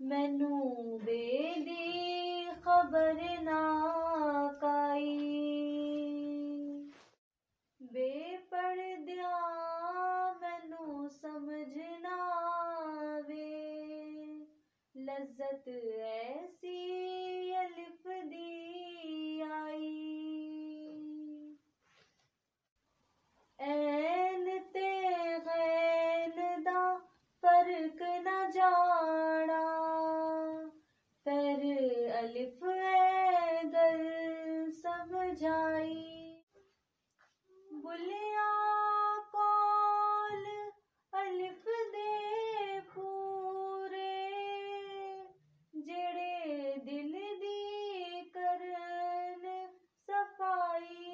मैनू बेदी खबर ना काई बेपरदिया मैनू समझना वे लज्जत ऐसी अलिफ दी आई ऐन ते गैन दा फर्क न जाना पर अलिफ है गल समझाई बुलिया कौल अलिफ दे पूरे जेड़े दिल दी करन सफाई